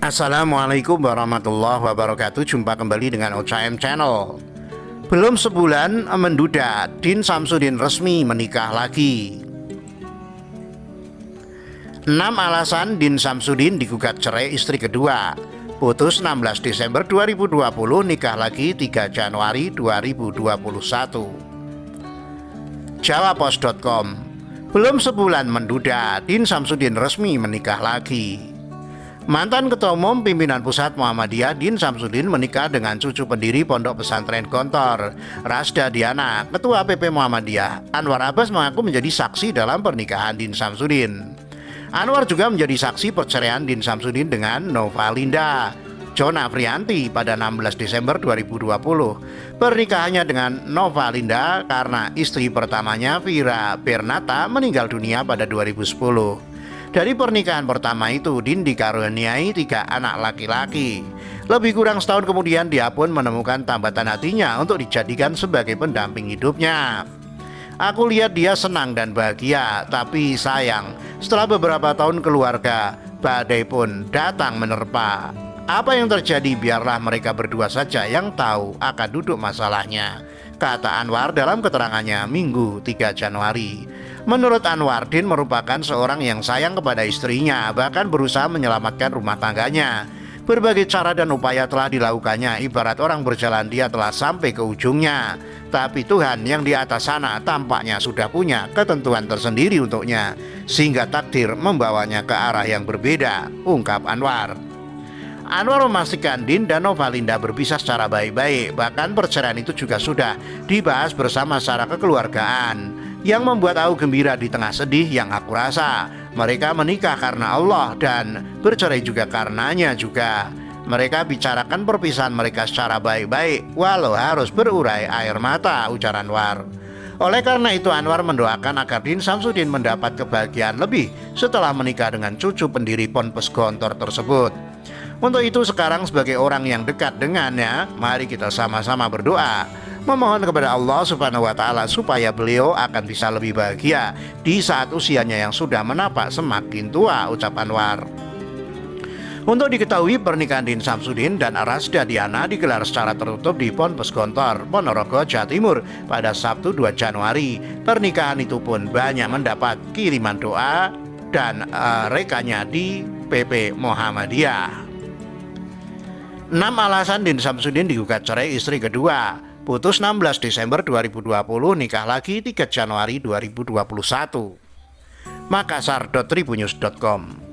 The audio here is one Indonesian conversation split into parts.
Assalamualaikum warahmatullahi wabarakatuh. Jumpa kembali dengan OCM Channel. Belum sebulan menduda, Din Samsudin resmi menikah lagi. 6 alasan Din Samsudin digugat cerai istri kedua. Putus 16 Desember 2020, nikah lagi 3 Januari 2021. Jawapos.com. Belum sebulan menduda, Din Samsudin resmi menikah lagi. Mantan Ketua Umum Pimpinan Pusat Muhammadiyah Din Samsudin menikah dengan cucu pendiri Pondok Pesantren Gontor, Rasda Diana. Ketua PP Muhammadiyah Anwar Abbas mengaku menjadi saksi dalam pernikahan Din Samsudin. Anwar juga menjadi saksi perceraian Din Samsudin dengan Nova Linda Jona Frianti pada 16 Desember 2020. Pernikahannya dengan Nova Linda karena istri pertamanya Vira Bernata meninggal dunia pada 2010. Dari pernikahan pertama itu, Din dikaruniai 3 anak laki-laki. Lebih kurang setahun kemudian dia pun menemukan tambatan hatinya untuk dijadikan sebagai pendamping hidupnya. Aku lihat dia senang dan bahagia, tapi sayang, setelah beberapa tahun keluarga, badai pun datang menerpa. Apa yang terjadi biarlah mereka berdua saja yang tahu akan duduk masalahnya, kata Anwar dalam keterangannya Minggu 3 Januari. Menurut Anwar, Din merupakan seorang yang sayang kepada istrinya, bahkan berusaha menyelamatkan rumah tangganya. Berbagai cara dan upaya telah dilakukannya, ibarat orang berjalan dia telah sampai ke ujungnya. Tapi Tuhan yang di atas sana tampaknya sudah punya ketentuan tersendiri untuknya, sehingga takdir membawanya ke arah yang berbeda, ungkap Anwar. Anwar memastikan Din dan Nova Linda berpisah secara baik-baik, bahkan perceraian itu juga sudah dibahas bersama secara kekeluargaan. Yang membuat aku gembira di tengah sedih yang aku rasa, mereka menikah karena Allah dan bercerai juga karenanya juga. Mereka bicarakan perpisahan mereka secara baik-baik, walau harus berurai air mata, ujar Anwar. Oleh karena itu Anwar mendoakan agar Din Samsudin mendapat kebahagiaan lebih setelah menikah dengan cucu pendiri Ponpes Gontor tersebut. Untuk itu sekarang sebagai orang yang dekat dengannya, mari kita sama-sama berdoa, memohon kepada Allah Subhanahu wa Ta'ala supaya beliau akan bisa lebih bahagia di saat usianya yang sudah menapak semakin tua, ucap Anwar. Untuk diketahui, pernikahan Din Samsudin dan Rasda Diana digelar secara tertutup di Ponpes Gontor, Ponorogo, Jawa Timur pada Sabtu 2 Januari. Pernikahan itu pun banyak mendapat kiriman doa dan rekannya di PP Muhammadiyah. 6 alasan Din Samsudin digugat cerai istri kedua. Putus 16 Desember 2020, nikah lagi 3 Januari 2021. Makassar.tribunnews.com.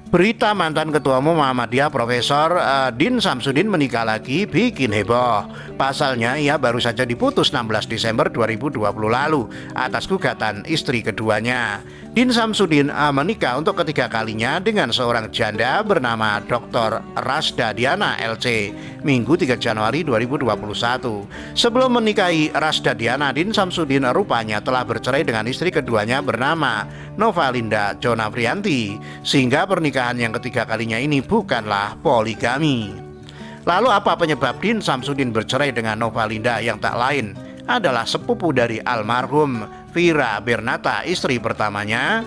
Berita mantan Ketua Umum Muhammadiyah Profesor Din Samsudin menikah lagi bikin heboh. Pasalnya ia baru saja diputus 16 Desember 2020 lalu atas gugatan istri keduanya. Din Samsudin menikah untuk ketiga kalinya dengan seorang janda bernama Dr. Rasda Diana LC Minggu 3 Januari 2021. Sebelum menikahi Rasda Diana, Din Samsudin rupanya telah bercerai dengan istri keduanya bernama Nova Linda Jona Frianti, sehingga pernikahan yang ketiga kalinya ini bukanlah poligami. Lalu apa penyebab Din Samsudin bercerai dengan Nova Linda yang tak lain adalah sepupu dari almarhum Vira Bernata, istri pertamanya?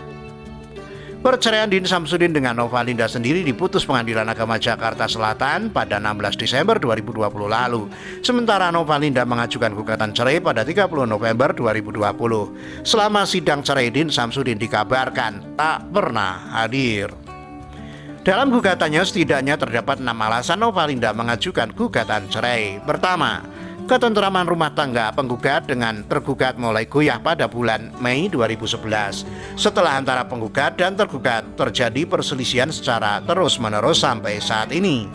Perceraian Din Samsudin dengan Nova Linda sendiri diputus Pengadilan Agama Jakarta Selatan pada 16 Desember 2020 lalu. Sementara Nova Linda mengajukan gugatan cerai pada 30 November 2020. Selama sidang cerai, Din Samsudin dikabarkan tak pernah hadir. Dalam gugatannya setidaknya terdapat 6 alasan Nova Linda mengajukan gugatan cerai. Pertama, ketentraman rumah tangga penggugat dengan tergugat mulai goyah pada bulan Mei 2011. Setelah antara penggugat dan tergugat terjadi perselisihan secara terus-menerus sampai saat ini.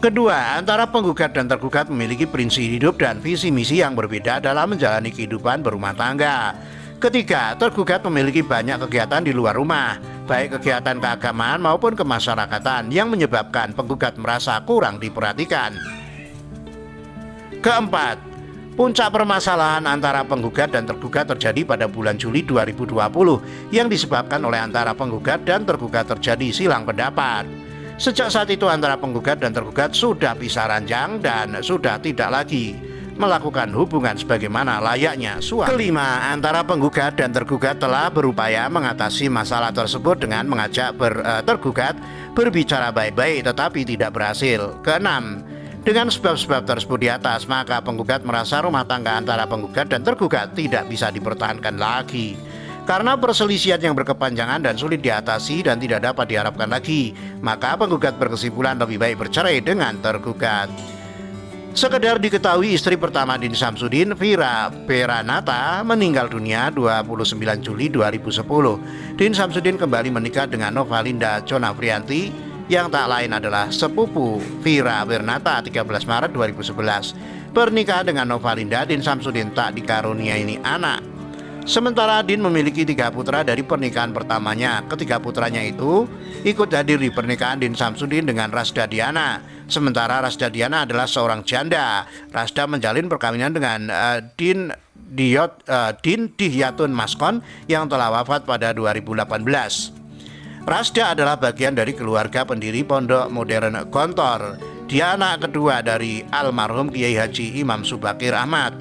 Kedua, antara penggugat dan tergugat memiliki prinsip hidup dan visi misi yang berbeda dalam menjalani kehidupan berumah tangga. Ketiga, tergugat memiliki banyak kegiatan di luar rumah, baik kegiatan keagamaan maupun kemasyarakatan, yang menyebabkan penggugat merasa kurang diperhatikan. Keempat, puncak permasalahan antara penggugat dan tergugat terjadi pada bulan Juli 2020 yang disebabkan oleh antara penggugat dan tergugat terjadi silang pendapat. Sejak saat itu antara penggugat dan tergugat sudah pisah ranjang dan sudah tidak lagi melakukan hubungan sebagaimana layaknya suami. Kelima, antara penggugat dan tergugat telah berupaya mengatasi masalah tersebut dengan mengajak tergugat berbicara baik-baik tetapi tidak berhasil. Keenam, dengan sebab-sebab tersebut di atas, maka penggugat merasa rumah tangga antara penggugat dan tergugat tidak bisa dipertahankan lagi. Karena perselisihan yang berkepanjangan dan sulit diatasi dan tidak dapat diharapkan lagi, maka penggugat berkesimpulan lebih baik bercerai dengan tergugat. Sekedar diketahui, istri pertama Din Samsudin, Vira Peranata, meninggal dunia 29 Juli 2010. Din Samsudin kembali menikah dengan Novalinda Conavrianti yang tak lain adalah sepupu Vira Peranata 13 Maret 2011. Pernikahan dengan Novalinda, Din Samsudin tak dikaruniai anak. Sementara Din memiliki 3 putra dari pernikahan pertamanya. Ketiga putranya itu ikut hadir di pernikahan Din Samsudin dengan Rasda Diana. Sementara Rasda Diana adalah seorang janda. Rasda menjalin perkawinan dengan Din Dihyatun Maskon yang telah wafat pada 2018. Rasda adalah bagian dari keluarga pendiri Pondok Modern Gontor. Dia anak kedua dari almarhum Kiai Haji Imam Subakir Ahmad,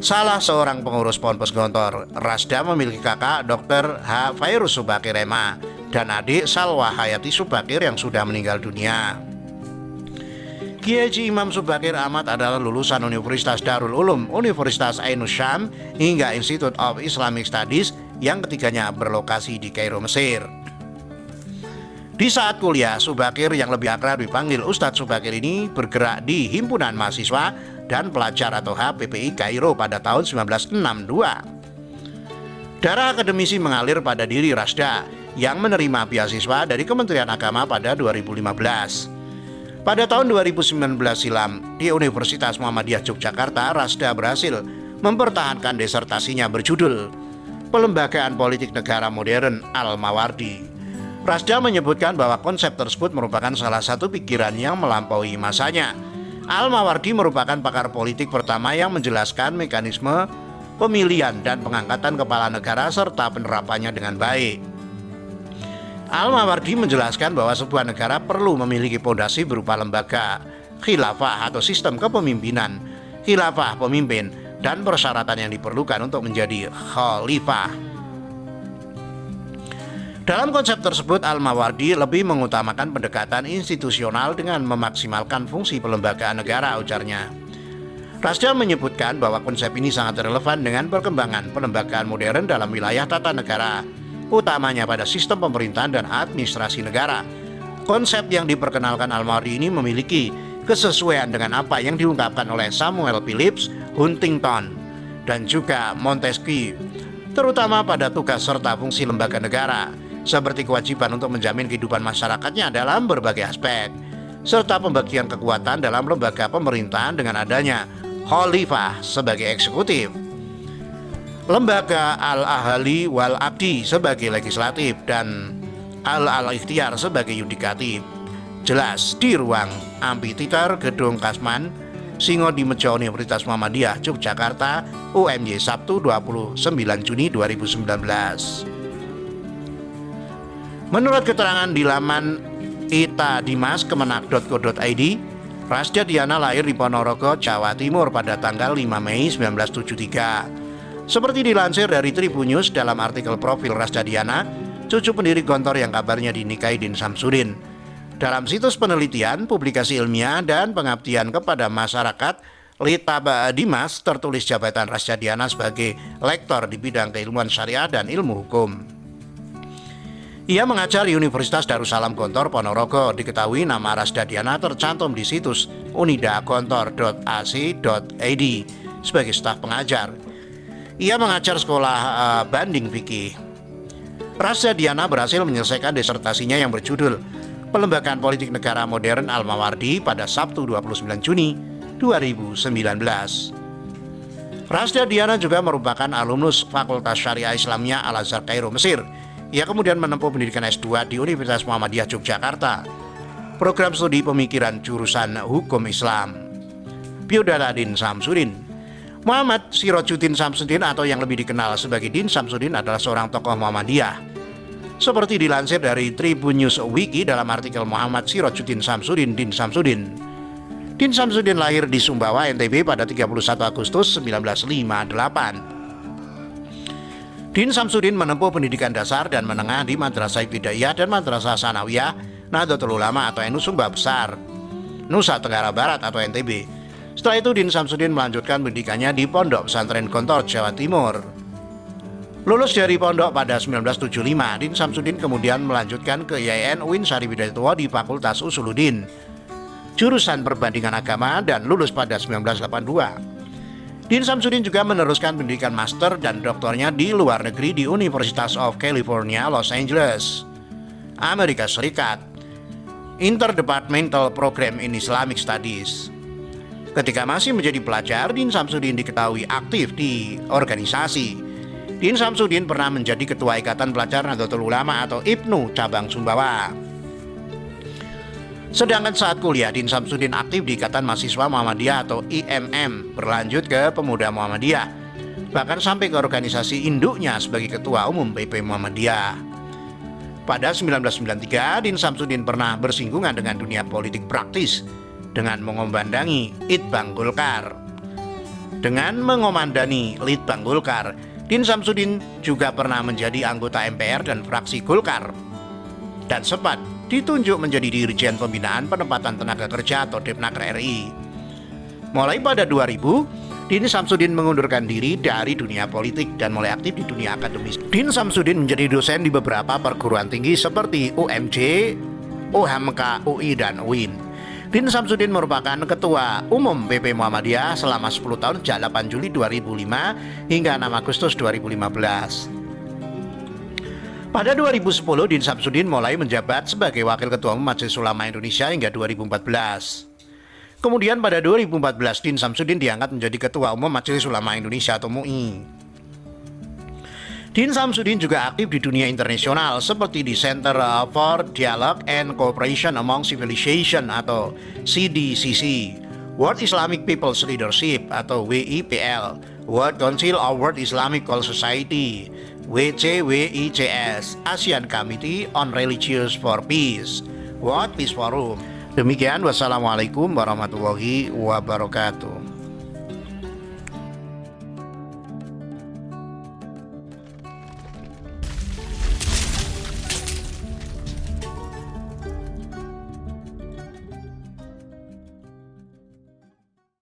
salah seorang pengurus Ponpes Gontor. Rasda memiliki kakak Dr. H. Fairuz Subakir Ema dan adik Salwa Hayati Subakir yang sudah meninggal dunia. Kiai Haji Imam Subakir Ahmad adalah lulusan Universitas Darul Ulum, Universitas Ainus Syam, hingga Institute of Islamic Studies yang ketiganya berlokasi di Kairo, Mesir. Di saat kuliah, Subakir yang lebih akrab dipanggil Ustadz Subakir ini bergerak di Himpunan Mahasiswa dan Pelajar atau HPPI Kairo pada tahun 1962. Darah akademisi mengalir pada diri Rasda yang menerima beasiswa dari Kementerian Agama pada 2015. Pada tahun 2019 silam, di Universitas Muhammadiyah Yogyakarta, Rasda berhasil mempertahankan disertasinya berjudul Pelembagaan Politik Negara Modern Al-Mawardi. Rasda menyebutkan bahwa konsep tersebut merupakan salah satu pikiran yang melampaui masanya. Al-Mawardi merupakan pakar politik pertama yang menjelaskan mekanisme pemilihan dan pengangkatan kepala negara serta penerapannya dengan baik. Al-Mawardi menjelaskan bahwa sebuah negara perlu memiliki fondasi berupa lembaga, khilafah atau sistem kepemimpinan, khilafah pemimpin, dan persyaratan yang diperlukan untuk menjadi khalifah. Dalam konsep tersebut, Al-Mawardi lebih mengutamakan pendekatan institusional dengan memaksimalkan fungsi pelembagaan negara, ujarnya. Rasda menyebutkan bahwa konsep ini sangat relevan dengan perkembangan pelembagaan modern dalam wilayah tata negara, utamanya pada sistem pemerintahan dan administrasi negara. Konsep yang diperkenalkan Al-Mawardi ini memiliki kesesuaian dengan apa yang diungkapkan oleh Samuel Phillips, Huntington, dan juga Montesquieu, terutama pada tugas serta fungsi lembaga negara, seperti kewajiban untuk menjamin kehidupan masyarakatnya dalam berbagai aspek, serta pembagian kekuatan dalam lembaga pemerintahan dengan adanya khalifah sebagai eksekutif, lembaga Al-Ahli wal-Abdi sebagai legislatif, dan Al-Ikhtiar sebagai yudikatif. Jelas di ruang Amphitheater Gedung Kasman, Singodimejo, Universitas Muhammadiyah Yogyakarta, UMY, Sabtu 29 Juni 2019. Menurut keterangan di laman itadimas.kemenak.go.id, Rasda Diana lahir di Ponorogo, Jawa Timur pada tanggal 5 Mei 1973. Seperti dilansir dari Tribun News dalam artikel profil Rasda Diana, cucu pendiri Gontor yang kabarnya dinikahi Din Samsudin. Dalam situs penelitian, publikasi ilmiah, dan pengabdian kepada masyarakat, Litaba Dimas tertulis jabatan Rasda Diana sebagai lektor di bidang keilmuan syariah dan ilmu hukum. Ia mengajar di Universitas Darussalam Gontor, Ponorogo. Diketahui nama Rasda Diana tercantum di situs unidagontor.ac.id sebagai staf pengajar. Ia mengajar sekolah banding fikih. Rasda Diana berhasil menyelesaikan disertasinya yang berjudul Pelembagaan Politik Negara Modern Al-Mawardi pada Sabtu 29 Juni 2019. Rasda Diana juga merupakan alumnus Fakultas Syariah Islamiyah Al-Azhar Kairo, Mesir. Ia kemudian menempuh pendidikan S2 di Universitas Muhammadiyah Yogyakarta, program studi pemikiran jurusan Hukum Islam. Biodata Din Samsudin. Muhammad Sirajuddin Samsudin atau yang lebih dikenal sebagai Din Samsudin adalah seorang tokoh Muhammadiyah. Seperti dilansir dari Tribun News Wiki dalam artikel Muhammad Sirajuddin Samsudin, Din Samsudin. Din Samsudin lahir di Sumbawa, NTB pada 31 Agustus 1958. Din Samsudin menempuh pendidikan dasar dan menengah di Madrasah Ibtidaiyah dan Madrasah Sanawiyah Nahdlatul Ulama atau NU Sumba Besar, Nusa Tenggara Barat atau NTB. Setelah itu Din Samsudin melanjutkan pendidikannya di Pondok Pesantren Gontor, Jawa Timur. Lulus dari pondok pada 1975, Din Samsudin kemudian melanjutkan ke IAIN UIN Sari Widodo di Fakultas Usuluddin, jurusan Perbandingan Agama, dan lulus pada 1982. Din Samsudin juga meneruskan pendidikan master dan doktornya di luar negeri di University of California, Los Angeles, Amerika Serikat, Interdepartmental Program in Islamic Studies. Ketika masih menjadi pelajar, Din Samsudin diketahui aktif di organisasi. Din Samsudin pernah menjadi Ketua Ikatan Pelajar Nahdlatul Ulama atau IPNU Cabang Sumbawa. Sedangkan saat kuliah, Din Samsudin aktif di Ikatan Mahasiswa Muhammadiyah atau IMM, berlanjut ke Pemuda Muhammadiyah, bahkan sampai ke organisasi induknya sebagai Ketua Umum PP Muhammadiyah. Pada 1993, Din Samsudin pernah bersinggungan dengan dunia politik praktis dengan mengomandani Litbang Golkar. Dengan mengomandani Litbang Golkar, Din Samsudin juga pernah menjadi anggota MPR dan fraksi Golkar, dan sempat ditunjuk menjadi Dirjen Pembinaan Penempatan Tenaga Kerja atau Depnaker RI. Mulai pada 2000, Din Samsudin mengundurkan diri dari dunia politik dan mulai aktif di dunia akademis. Din Samsudin menjadi dosen di beberapa perguruan tinggi seperti UMJ, UHAMKA, UI, dan UIN. Din Samsudin merupakan Ketua Umum PP Muhammadiyah selama 10 tahun sejak 8 Juli 2005 hingga 6 Agustus 2015. Pada 2010, Din Samsudin mulai menjabat sebagai Wakil Ketua Umum Majelis Ulama Indonesia hingga 2014. Kemudian pada 2014, Din Samsudin diangkat menjadi Ketua Umum Majelis Ulama Indonesia atau MUI. Din Samsudin juga aktif di dunia internasional seperti di Center for Dialogue and Cooperation Among Civilization atau CDCC, World Islamic People's Leadership atau WIPL, World Council of World Islamic Society, WCWICS, ASEAN Committee on Religions for Peace, World Peace Forum. Demikian, wassalamualaikum warahmatullahi wabarakatuh.